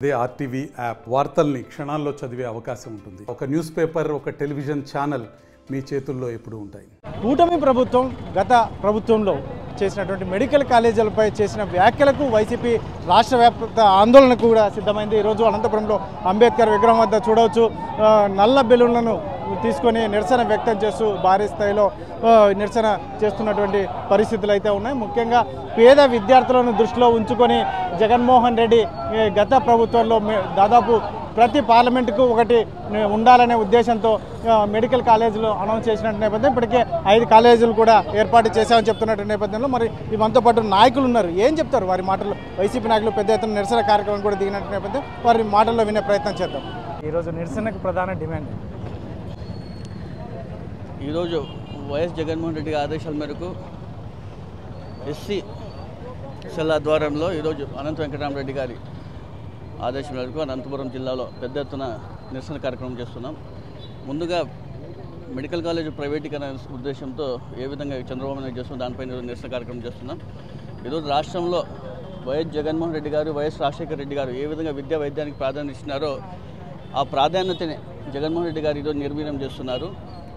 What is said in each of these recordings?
అదే RTV app వార్తల్ని క్షణాల్లో చదివే అవకాశం ఉంటుంది. ఒక న్యూస్ పేపర్, ఒక టెలివిజన్ ఛానల్ మీ చేతుల్లో ఎప్పుడూ ఉంటాయి. కూటమి ప్రభుత్వం గత ప్రభుత్వంలో చేసినటువంటి మెడికల్ కాలేజీలపై చేసిన వ్యాఖ్యలకు వైసీపీ రాష్ట్ర వ్యాప్త ఆందోళనకు కూడా సిద్ధమైంది. ఈరోజు అనంతపురంలో అంబేద్కర్ విగ్రహం వద్ద చూడవచ్చు, నల్ల బెలూన్లను తీసుకొని నిరసన వ్యక్తం చేస్తూ భారీ స్థాయిలో నిరసన చేస్తున్నటువంటి పరిస్థితులు అయితే ఉన్నాయి. ముఖ్యంగా పేద విద్యార్థులను దృష్టిలో ఉంచుకొని జగన్మోహన్ రెడ్డి గత ప్రభుత్వంలో దాదాపు ప్రతి పార్లమెంటుకు ఒకటి ఉండాలనే ఉద్దేశంతో మెడికల్ కాలేజీలు అనౌన్స్ చేసిన నేపథ్యం ఇప్పటికే 5 కాలేజీలు కూడా ఏర్పాటు చేశామని చెప్తున్నటువంటి నేపథ్యంలో మరి మనతో పాటు నాయకులు ఉన్నారు. ఏం చెప్తారు వారి మాటలు? వైసీపీ నాయకులు పెద్ద ఎత్తున నిరసన కార్యక్రమం కూడా దిగినట్టు నేపథ్యం వారి మాటల్లో వినే ప్రయత్నం చేద్దాం. ఈరోజు నిరసనకు ప్రధాన డిమాండ్ ఈరోజు వైఎస్ జగన్మోహన్ రెడ్డి ఆదేశాల మేరకు ఎస్సీ సెల్ ఆధ్వర్యంలో ఈరోజు అనంత వెంకటరామరెడ్డి గారి ఆదేశం మేరకు అనంతపురం జిల్లాలో పెద్ద ఎత్తున నిరసన కార్యక్రమం చేస్తున్నాం. ముందుగా మెడికల్ కాలేజ్ ప్రైవేటీకరణ ఉద్దేశంతో ఏ విధంగా చంద్రబాబు నాయుడు చేస్తున్నాం దానిపైన నిరసన కార్యక్రమం చేస్తున్నాం. ఈరోజు రాష్ట్రంలో వైఎస్ జగన్మోహన్ రెడ్డి గారు, వైఎస్ రాజశేఖర రెడ్డి గారు ఏ విధంగా విద్యా వైద్యానికి ప్రాధాన్యత ఇచ్చినారో ఆ ప్రాధాన్యతని జగన్మోహన్ రెడ్డి గారు ఈరోజు నిర్వీర్యం చేస్తున్నారు.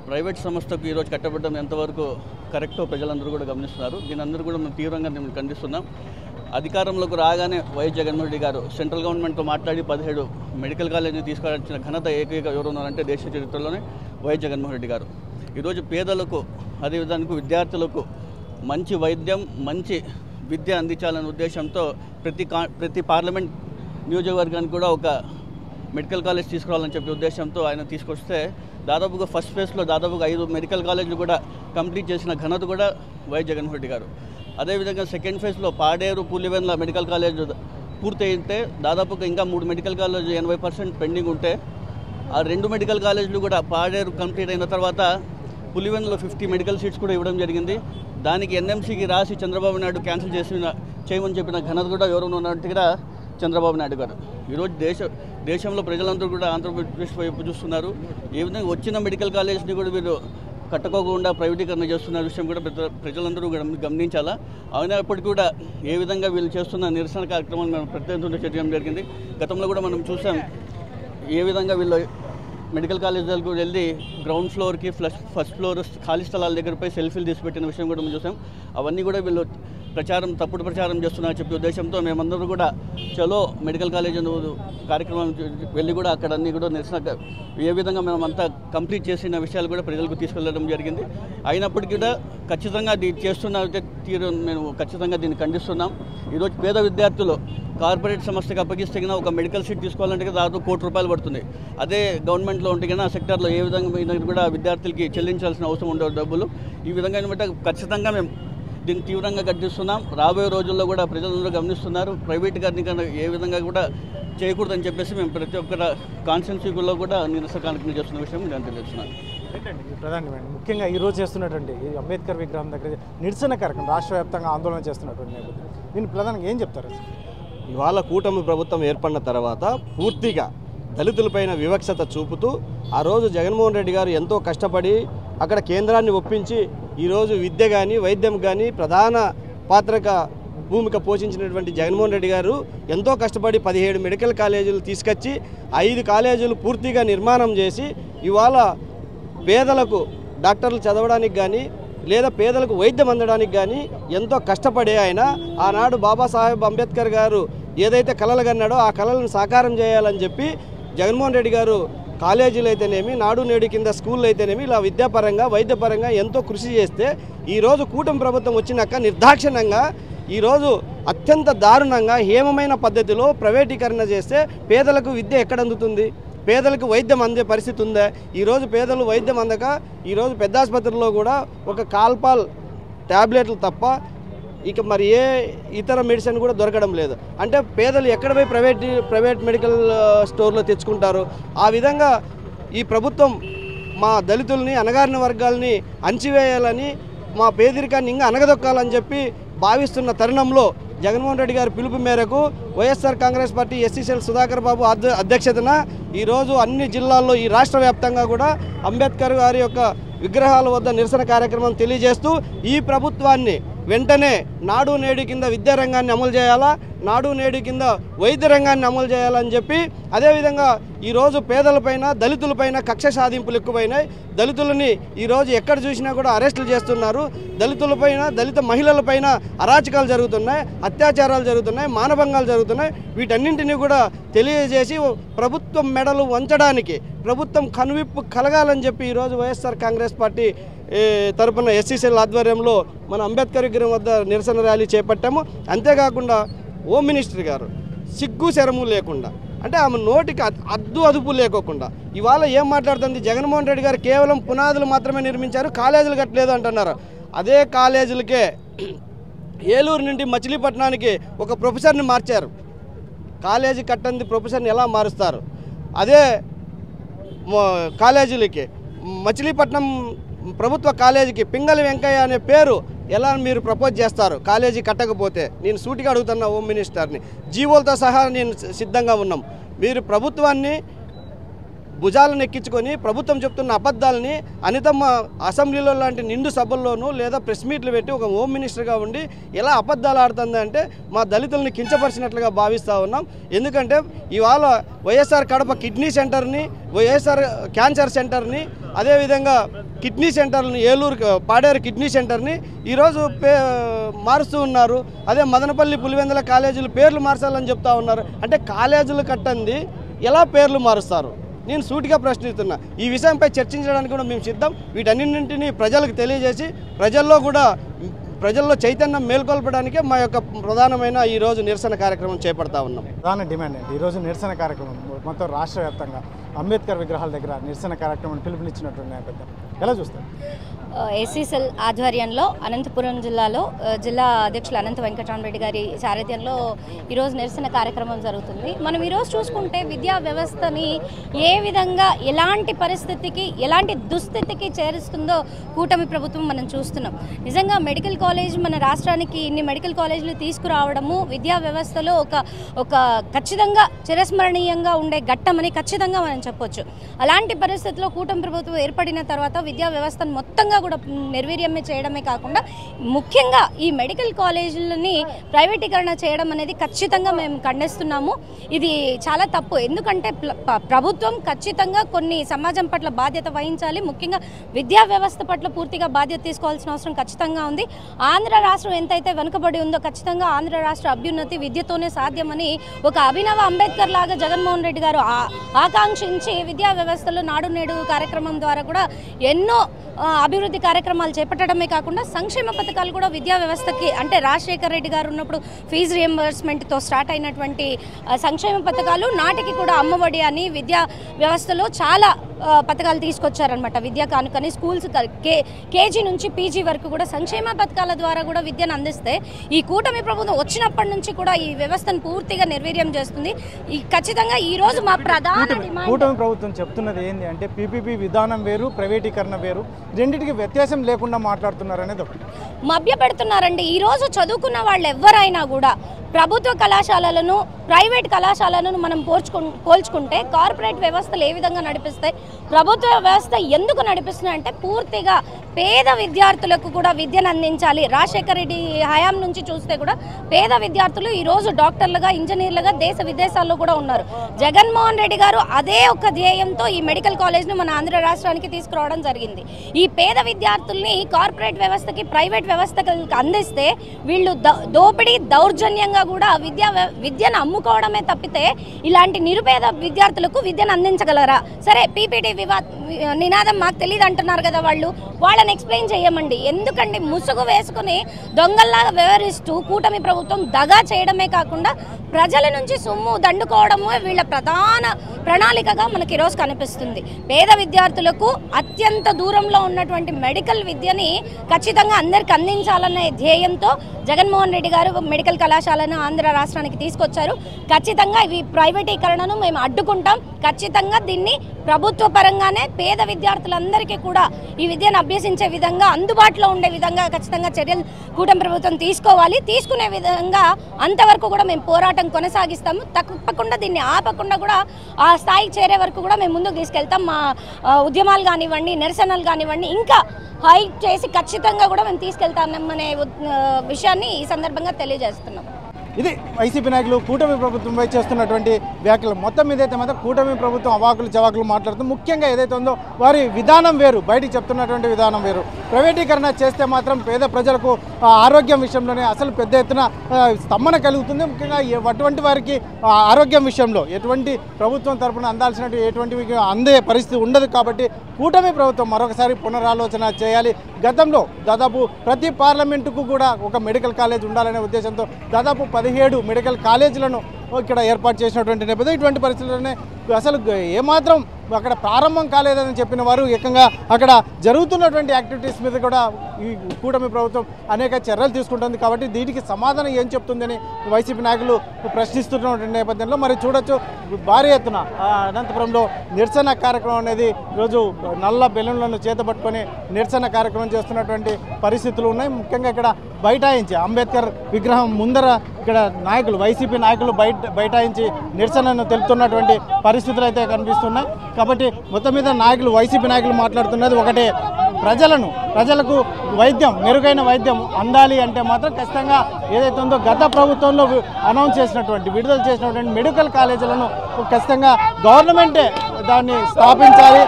ప్రైవేట్ సంస్థకు ఈరోజు కట్టబడడం ఎంతవరకు కరెక్టో ప్రజలందరూ కూడా గమనిస్తున్నారు. దీని అందరూ కూడా మేము తీవ్రంగా ఖండిస్తున్నాం. అధికారంలోకి రాగానే వైఎస్ జగన్మోహన్ రెడ్డి గారు సెంట్రల్ గవర్నమెంట్తో మాట్లాడి 17 మెడికల్ కాలేజీని తీసుకురావాల్సిన ఘనత ఏకైక ఎవరున్నారంటే దేశ చరిత్రలోనే వైఎస్ జగన్మోహన్ రెడ్డి గారు. ఈరోజు పేదలకు అదేవిధంగా విద్యార్థులకు మంచి వైద్యం, మంచి విద్య అందించాలనే ఉద్దేశంతో ప్రతి పార్లమెంట్ నియోజకవర్గానికి కూడా ఒక మెడికల్ కాలేజ్ తీసుకురావాలని చెప్పే ఉద్దేశంతో ఆయన తీసుకొస్తే దాదాపుగా ఫస్ట్ ఫేజ్లో దాదాపుగా 5 మెడికల్ కాలేజీలు కూడా కంప్లీట్ చేసిన ఘనత కూడా వైఎస్ జగన్మోహన్ రెడ్డి గారు. అదేవిధంగా సెకండ్ ఫేజ్లో పాడేరు, పులివెందుల మెడికల్ కాలేజ్ పూర్తి అయితే దాదాపుగా ఇంకా 3 మెడికల్ కాలేజీలు 80% పెండింగ్ ఉంటే ఆ 2 మెడికల్ కాలేజీలు కూడా పాడేరు కంప్లీట్ అయిన తర్వాత పులివెందులో 50 మెడికల్ సీట్స్ కూడా ఇవ్వడం జరిగింది. దానికి ఎన్ఎంసీకి రాసి చంద్రబాబు నాయుడు క్యాన్సిల్ చేయమని చెప్పిన ఘనత కూడా ఎవరు ఉన్నట్టుగా చంద్రబాబు నాయుడు గారు. ఈరోజు దేశంలో ప్రజలందరూ కూడా ఆంధ్రప్రదేశ్ వైపు చూస్తున్నారు. ఏ విధంగా వచ్చిన మెడికల్ కాలేజ్ని కూడా వీళ్ళు కట్టుకోకుండా ప్రైవేటీకరణ చేస్తున్న విషయం కూడా ప్రజలందరూ గమనించాలా. అయినప్పటికీ కూడా ఏ విధంగా వీళ్ళు చేస్తున్న నిరసన కార్యక్రమాన్ని మేము ప్రత్యేకంగా చేయడం జరిగింది. గతంలో కూడా మనం చూసాం ఏ విధంగా వీళ్ళు మెడికల్ కాలేజీలకు వెళ్ళి గ్రౌండ్ ఫ్లోర్కి ఫస్ట్ ఫ్లోర్ ఖాళీ స్థలాల దగ్గరపై సెల్ఫీలు తీసిపెట్టిన విషయం కూడా మనం చూసాం. అవన్నీ కూడా వీళ్ళు తప్పుడు ప్రచారం చేస్తున్నారని చెప్పే ఉద్దేశంతో మేమందరూ కూడా చలో మెడికల్ కాలేజ్ కార్యక్రమం వెళ్ళి కూడా అక్కడ అన్నీ కూడా నిరసన ఏ విధంగా మేమంతా కంప్లీట్ చేసిన విషయాలు కూడా ప్రజలకు తీసుకెళ్లడం జరిగింది. అయినప్పటికీ కూడా ఖచ్చితంగా చేస్తున్న తీరు మేము ఖచ్చితంగా దీన్ని ఖండిస్తున్నాం. ఈరోజు పేద విద్యార్థులు కార్పొరేట్ సంస్థకి అప్పగిస్తే ఒక మెడికల్ సీట్ తీసుకోవాలంటే దాదాపు ₹1 కోటి పడుతుంది. అదే గవర్నమెంట్లో ఉంటే ఆ సెక్టార్లో ఏ విధంగా కూడా విద్యార్థులకి చెల్లించాల్సిన అవసరం ఉండవు డబ్బులు. ఈ విధంగా అనమాట ఖచ్చితంగా మేము దీన్ని తీవ్రంగా ఖండిస్తున్నాం. రాబోయే రోజుల్లో కూడా ప్రజలందరూ గమనిస్తున్నారు. ప్రైవేటీకరణ ఏ విధంగా కూడా చేయకూడదని చెప్పేసి మేము ప్రతి ఒక్కరి కాన్స్టిట్యున్సీలో కూడా నిరసన కార్యక్రమం చేస్తున్న విషయం నేను తెలియజేస్తున్నాను. ప్రధానమైన ముఖ్యంగా ఈరోజు చేస్తున్నటువంటి ఈ అంబేద్కర్ విగ్రహం దగ్గర నిరసన కార్యక్రమం రాష్ట్ర వ్యాప్తంగా ఆందోళన చేస్తున్నటువంటి నేపథ్యం దీన్ని ప్రధానంగా ఏం చెప్తారు? ఇవాళ కూటమి ప్రభుత్వం ఏర్పడిన తర్వాత పూర్తిగా దళితులపైన వివక్షత చూపుతూ ఆ రోజు జగన్మోహన్ రెడ్డి గారు ఎంతో కష్టపడి అక్కడ కేంద్రాన్ని ఒప్పించి ఈరోజు విద్య కానీ వైద్యం కానీ ప్రధాన భూమిక పోషించినటువంటి జగన్మోహన్ రెడ్డి గారు ఎంతో కష్టపడి 17 మెడికల్ కాలేజీలు తీసుకొచ్చి 5 కాలేజీలు పూర్తిగా నిర్మాణం చేసి ఇవాళ పేదలకు డాక్టర్లు చదవడానికి కానీ లేదా పేదలకు వైద్యం అందడానికి కానీ ఎంతో కష్టపడే ఆయన ఆనాడు బాబాసాహెబ్ అంబేద్కర్ గారు ఏదైతే కలలు కన్నాడో ఆ కళలను సాకారం చేయాలని చెప్పి జగన్మోహన్ రెడ్డి గారు కాలేజీలు అయితేనేమి, నాడు నేడు కింద స్కూళ్ళు అయితేనేమి ఇలా విద్యాపరంగా వైద్యపరంగా ఎంతో కృషి చేస్తే ఈరోజు కూటమి ప్రభుత్వం వచ్చినాక నిర్దాక్షిణ్యంగా ఈరోజు అత్యంత దారుణంగా హేమమైన పద్ధతిలో ప్రైవేటీకరణ చేస్తే పేదలకు విద్య ఎక్కడ అందుతుంది? పేదలకు వైద్యం అందే పరిస్థితి ఉందా? ఈరోజు పేదలు వైద్యం అందక ఈరోజు పెద్ద ఆసుపత్రిలో కూడా ఒక కాల్పాల్ ట్యాబ్లెట్లు తప్ప ఇక మరి ఏ ఇతర మెడిసిన్ కూడా దొరకడం లేదు. అంటే పేదలు ఎక్కడ పోయి ప్రైవేట్ మెడికల్ స్టోర్లో తెచ్చుకుంటారు? ఆ విధంగా ఈ ప్రభుత్వం మా దళితుల్ని, అణగారిన వర్గాల్ని అణచివేయాలని, మా పేదరికాన్ని ఇంకా అనగదొక్కాలని చెప్పి భావిస్తున్న తరుణంలో జగన్మోహన్ రెడ్డి గారి పిలుపు మేరకు YSR Congress party SC cell Sudhakar Babu అధ్యక్షతన ఈరోజు అన్ని జిల్లాల్లో ఈ రాష్ట్ర వ్యాప్తంగా కూడా అంబేద్కర్ గారి యొక్క విగ్రహాల వద్ద నిరసన కార్యక్రమం తెలియజేస్తూ ఈ ప్రభుత్వాన్ని వెంటనే నాడు నేడు కింద విద్యారంగాన్ని అమలు చేయాలా, నాడు నేడు కింద వైద్య రంగాన్ని అమలు చేయాలని చెప్పి, అదేవిధంగా ఈరోజు పేదలపైన దళితులపైన కక్ష సాధింపులు ఎక్కువైనాయి. దళితులని ఈరోజు ఎక్కడ చూసినా కూడా అరెస్టులు చేస్తున్నారు. దళితులపైన దళిత మహిళలపైన అరాచకాలు జరుగుతున్నాయి, అత్యాచారాలు జరుగుతున్నాయి, మానభంగాలు జరుగుతున్నాయి. వీటన్నింటినీ కూడా తెలియజేసి ప్రభుత్వం మెడలు వంచడానికి, ప్రభుత్వం కనువిప్పు కలగాలని చెప్పి ఈరోజు వైఎస్ఆర్ కాంగ్రెస్ పార్టీ తరపున ఎస్సీసీఎల్ ఆధ్వర్యంలో మన అంబేద్కర్ విగ్రహం వద్ద నిరసన ర్యాలీ చేపట్టాము. అంతేకాకుండా హోమ్ మినిస్టర్ గారు సిగ్గు శరము లేకుండా, అంటే ఆమె నోటికి అదుపు లేకోకుండా ఇవాళ ఏం మాట్లాడుతుంది, జగన్మోహన్ రెడ్డి గారు కేవలం పునాదులు మాత్రమే నిర్మించారు, కాలేజీలు కట్టలేదు అంటున్నారు. అదే కాలేజీలకే ఏలూరు నుండి మచిలీపట్నానికి ఒక ప్రొఫెసర్ని మార్చారు. కాలేజీ కట్టంది ప్రొఫెసర్ని ఎలా మారుస్తారు? అదే కాలేజీలకి మచిలీపట్నం ప్రభుత్వ కాలేజీకి పింగళి వెంకయ్య అనే పేరు ఎలా మీరు ప్రపోజ్ చేస్తారు కాలేజీ కట్టకపోతే? నేను సూటిగా అడుగుతున్నా హోమ్ మినిస్టర్ని. జీవోలతో సహా నేను సిద్ధంగా ఉన్నాం. మీరు ప్రభుత్వాన్ని భుజాలను ఎక్కించుకొని ప్రభుత్వం చెప్తున్న అబద్ధాలని అనితమ్మ అసెంబ్లీలో లాంటి నిండు సభల్లోనూ లేదా ప్రెస్ మీట్లు పెట్టి ఒక హోమ్ మినిస్టర్గా ఉండి ఎలా అబద్ధాలు ఆడుతుంది అంటే మా దళితుల్ని కించపరిచినట్లుగా భావిస్తూ ఉన్నాం. ఎందుకంటే ఇవాళ వైఎస్ఆర్ కడప కిడ్నీ సెంటర్ని, వైఎస్ఆర్ క్యాన్సర్ సెంటర్ని, అదేవిధంగా కిడ్నీ సెంటర్ని, ఏలూరు పాడేరు కిడ్నీ సెంటర్ని ఈరోజు మారుస్తూ ఉన్నారు. అదే మదనపల్లి పులివెందుల కాలేజీలు పేర్లు మార్చాలని చెప్తా ఉన్నారు. అంటే కాలేజీలు కట్టండి ఎలా పేర్లు మారుస్తారు? నేను సూటిగా ప్రశ్నిస్తున్నా. ఈ విషయంపై చర్చించడానికి కూడా మేము సిద్ధం. వీటన్నింటినీ ప్రజలకు తెలియజేసి ప్రజల్లో చైతన్యం మేల్కొల్పడానికే మా యొక్క ప్రధానమైన ఈరోజు నిరసన కార్యక్రమం చేపడతా ఉన్నాం. ప్రధాన డిమాండ్ ఏంటి? ఈరోజు నిరసన కార్యక్రమం మొత్తం రాష్ట్ర వ్యాప్తంగా అంబేద్కర్ విగ్రహాల దగ్గర నిరసన కార్యక్రమం పిలుపునిచ్చినటువంటి నేపథ్యం ఎలా చూస్తారు? ఎస్సీసెల్ ఆధ్వర్యంలో అనంతపురం జిల్లాలో జిల్లా అధ్యక్షులు అనంత వెంకటరామరెడ్డి గారి సారథ్యంలో ఈరోజు నిరసన కార్యక్రమం జరుగుతుంది. మనం ఈరోజు చూసుకుంటే విద్యా వ్యవస్థని ఏ విధంగా ఎలాంటి పరిస్థితికి, ఎలాంటి దుస్థితికి చేరుస్తుందో కూటమి ప్రభుత్వం మనం చూస్తున్నాం. నిజంగా మెడికల్ కాలేజ్ మన రాష్ట్రానికి ఇన్ని మెడికల్ కాలేజీలు తీసుకురావడము విద్యా వ్యవస్థలో ఒక ఖచ్చితంగా చిరస్మరణీయంగా ఉండే ఘట్టమని ఖచ్చితంగా మనం చెప్పొచ్చు. అలాంటి పరిస్థితుల్లో కూటమి ప్రభుత్వం ఏర్పడిన తర్వాత విద్యా వ్యవస్థను మొత్తంగా కూడా నిర్వీర్యమే చేయడమే కాకుండా ముఖ్యంగా ఈ మెడికల్ కాలేజీలని ప్రైవేటీకరణ చేయడం అనేది ఖచ్చితంగా మేము ఖండిస్తున్నాము. ఇది చాలా తప్పు. ఎందుకంటే ప్రభుత్వం ఖచ్చితంగా కొన్ని సమాజం పట్ల బాధ్యత వహించాలి. ముఖ్యంగా విద్యా వ్యవస్థ పట్ల పూర్తిగా బాధ్యత తీసుకోవాల్సిన అవసరం ఖచ్చితంగా ఉంది. ఆంధ్ర రాష్ట్రం ఎంతైతే వెనుకబడి ఉందో ఖచ్చితంగా ఆంధ్ర రాష్ట్ర అభ్యున్నతి విద్యతోనే సాధ్యమని ఒక అభినవ అంబేద్కర్ లాగా జగన్మోహన్ రెడ్డి గారు ఆకాంక్షించి విద్యా వ్యవస్థలో నాడు నేడు కార్యక్రమం ద్వారా కూడా ఎన్నో అభివృద్ధి కార్యక్రమాలు చేపట్టడమే కాకుండా సంక్షేమ పథకాలు కూడా విద్యా వ్యవస్థకి, అంటే రాజశేఖర్ రెడ్డి గారు ఉన్నప్పుడు ఫీజు రియంబర్స్మెంట్తో స్టార్ట్ అయినటువంటి సంక్షేమ పథకాలు నాటికి కూడా అమ్మఒడి అని విద్యా వ్యవస్థలో చాలా పథకాలు తీసుకొచ్చారనమాట. విద్యా కానుకని స్కూల్స్ కేజీ నుంచి పీజీ వరకు కూడా సంక్షేమ పథకాల ద్వారా కూడా విద్యను అందిస్తే ఈ కూటమి ప్రభుత్వం వచ్చినప్పటి నుంచి కూడా ఈ వ్యవస్థను పూర్తిగా నిర్వీర్యం చేస్తుంది. ఖచ్చితంగా ఈ రోజు మా ప్రధాన కూటమి ప్రభుత్వం చెప్తున్నది ఏంటి అంటే పీపీపీ విధానం వేరు, ప్రైవేటీకరణ వేరు, రెండింటికి వ్యత్యాసం లేకుండా మాట్లాడుతున్నారు అనేది ఒకటి మభ్య పెడుతున్నారండి. ఈ రోజు చదువుకున్న వాళ్ళు ఎవరైనా కూడా ప్రభుత్వ కళాశాలలను ప్రైవేట్ కళాశాలను మనం పోల్చుకుంటే కార్పొరేట్ వ్యవస్థలు ఏ విధంగా నడిపిస్తాయి, ప్రభుత్వ వ్యవస్థ ఎందుకు నడిపిస్తున్నాయి అంటే పూర్తిగా పేద విద్యార్థులకు కూడా విద్యను అందించాలి. రాజశేఖర రెడ్డి హయాం నుంచి చూస్తే కూడా పేద విద్యార్థులు ఈరోజు డాక్టర్లుగా, ఇంజనీర్లుగా దేశ విదేశాల్లో కూడా ఉన్నారు. జగన్మోహన్ రెడ్డి గారు అదే ఒక ధ్యేయంతో ఈ మెడికల్ కాలేజ్ను మన ఆంధ్ర రాష్ట్రానికి తీసుకురావడం జరిగింది. ఈ పేద విద్యార్థుల్ని కార్పొరేట్ వ్యవస్థకి, ప్రైవేట్ వ్యవస్థకి అందిస్తే వీళ్ళు దోపిడీ దౌర్జన్యంగా కూడా విద్యను అమ్ముకోవడమే తప్పితే ఇలాంటి నిరుపేద విద్యార్థులకు విద్యను అందించగలరా? సరే, పీపీటీ నినాదం మాకు తెలియదు అంటున్నారు కదా, వాళ్ళని ఎక్స్ప్లెయిన్ చేయమండి. ఎందుకంటే ముసుగు వేసుకుని దొంగల్లాగా వ్యవహరిస్తూ కూటమి ప్రభుత్వం దగా చేయడమే కాకుండా ప్రజల నుంచి సొమ్ము దండుకోవడమే వీళ్ళ ప్రధాన ప్రణాళికగా మనకి ఈరోజు కనిపిస్తుంది. పేద విద్యార్థులకు అత్యంత దూరంలో ఉన్నటువంటి మెడికల్ విద్యని ఖచ్చితంగా అందరికి అందించాలనే ధ్యేయంతో జగన్మోహన్ రెడ్డి గారు మెడికల్ కళాశాలను ఆంధ్ర రాష్ట్రానికి తీసుకొచ్చారు. ఖచ్చితంగా ఇవి ప్రైవేటీకరణను మేము అడ్డుకుంటాం. ఖచ్చితంగా దీన్ని ప్రభుత్వ పరంగానే పేద విద్యార్థులందరికీ కూడా ఈ విద్యను అభ్యసించే విధంగా అందుబాటులో ఉండే విధంగా ఖచ్చితంగా చర్యలు కూటమి ప్రభుత్వం తీసుకోవాలి. తీసుకునే విధంగా అంతవరకు కూడా మేము పోరాటం కొనసాగిస్తాము. తప్పకుండా దీన్ని ఆపకుండా కూడా ఆ స్థాయికి చేరే వరకు కూడా మేము ముందుకు తీసుకెళ్తాం. మా ఉద్యమాలు కానివ్వండి, నిరసనలు కానివ్వండి ఇంకా హైక్ చేసి ఖచ్చితంగా కూడా మేము తీసుకెళ్తామనే విషయాన్ని ఈ సందర్భంగా తెలియజేస్తున్నాం. ఇది వైసీపీ నాయకులు కూటమి ప్రభుత్వంపై చేస్తున్నటువంటి వ్యాఖ్యలు. మొత్తం ఏదైతే మాత్రం కూటమి ప్రభుత్వం అవాకులు చవాకులు మాట్లాడుతూ ముఖ్యంగా ఏదైతే ఉందో వారి విధానం వేరు, బయటికి చెప్తున్నటువంటి విధానం వేరు. ప్రైవేటీకరణ చేస్తే మాత్రం పేద ప్రజలకు ఆరోగ్యం విషయంలోనే అసలు పెద్ద ఎత్తున స్తంభన కలుగుతుంది. ముఖ్యంగా అటువంటి వారికి ఆరోగ్యం విషయంలో ఎటువంటి ప్రభుత్వం తరఫున అందాల్సినట్టు ఎటువంటివి అందే పరిస్థితి ఉండదు. కాబట్టి కూటమి ప్రభుత్వం మరొకసారి పునరాలోచన చేయాలి. గతంలో దాదాపు ప్రతి పార్లమెంటుకు కూడా ఒక మెడికల్ కాలేజ్ ఉండాలనే ఉద్దేశంతో దాదాపు 17 మెడికల్ కాలేజీలను ఇక్కడ ఏర్పాటు చేసినటువంటి నేపథ్యం. ఇటువంటి పరిస్థితుల్లోనే అసలు ఏమాత్రం అక్కడ ప్రారంభం కాలేదని చెప్పిన వారు ఏకంగా అక్కడ జరుగుతున్నటువంటి యాక్టివిటీస్ మీద కూడా ఈ కూటమి ప్రభుత్వం అనేక చర్యలు తీసుకుంటుంది. కాబట్టి దీనికి సమాధానం ఏం చెప్తుందని వైసీపీ నాయకులు ప్రశ్నిస్తున్నటువంటి నేపథ్యంలో మరి చూడొచ్చు భారీ ఎత్తున అనంతపురంలో నిరసన కార్యక్రమం అనేది ఈరోజు నల్ల బెలూన్లను చేతపట్టుకొని నిరసన కార్యక్రమం చేస్తున్నటువంటి పరిస్థితులు ఉన్నాయి. ముఖ్యంగా ఇక్కడ బైఠాయించి అంబేద్కర్ విగ్రహం ముందర ఇక్కడ నాయకులు వైసీపీ నాయకులు బైఠాయించి నిరసనను తెలుపుతున్నటువంటి పరిస్థితులు అయితే కనిపిస్తున్నాయి. కాబట్టి మొత్తం మీద నాయకులు వైసీపీ నాయకులు మాట్లాడుతున్నది ఒకటే, ప్రజలకు వైద్యం మెరుగైన వైద్యం అందాలి అంటే మాత్రం ఖచ్చితంగా ఏదైతే ఉందో గత ప్రభుత్వంలో అనౌన్స్ చేసినటువంటి విడుదల చేసినటువంటి మెడికల్ కాలేజీలను ఖచ్చితంగా గవర్నమెంటే దాన్ని స్థాపించాలి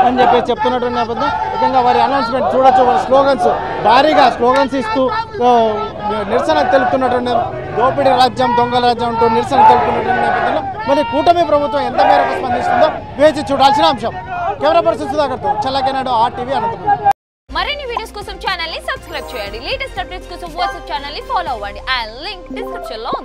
అని చెప్పి చెప్తున్నటువంటి నేపథ్యం. ముఖ్యంగా వారి అనౌన్స్మెంట్ చూడొచ్చు, వారి స్లోగన్స్ భారీగా స్లోగన్స్ ఇస్తూ నిరసన తెలుపుతున్నటువంటి దోపిడీ రాజ్యం దొంగల రాజ్యం అంటూ నిరసన తెలుపుతున్నటువంటి నేపథ్యంలో మరి కూటమి ప్రభుత్వం ఎంత మేరకు స్పందిస్తుందో వేచి చూడాల్సిన అంశం. కెమెరా పర్సన్ సుధాకర్తో చల్లకెనాడు RTV అనంతపురం. మరిన్ని వీడియోస్ కోసం ఛానల్ ని సబ్స్క్రైబ్ చేయండి. లేటెస్ట్ అప్డేట్స్ కోసం వాట్సాప్ ఛానల్ ని ఫాలో అవ్వండి. అండ్ లింక్ డిస్క్రిప్షన్ లో ఉంది.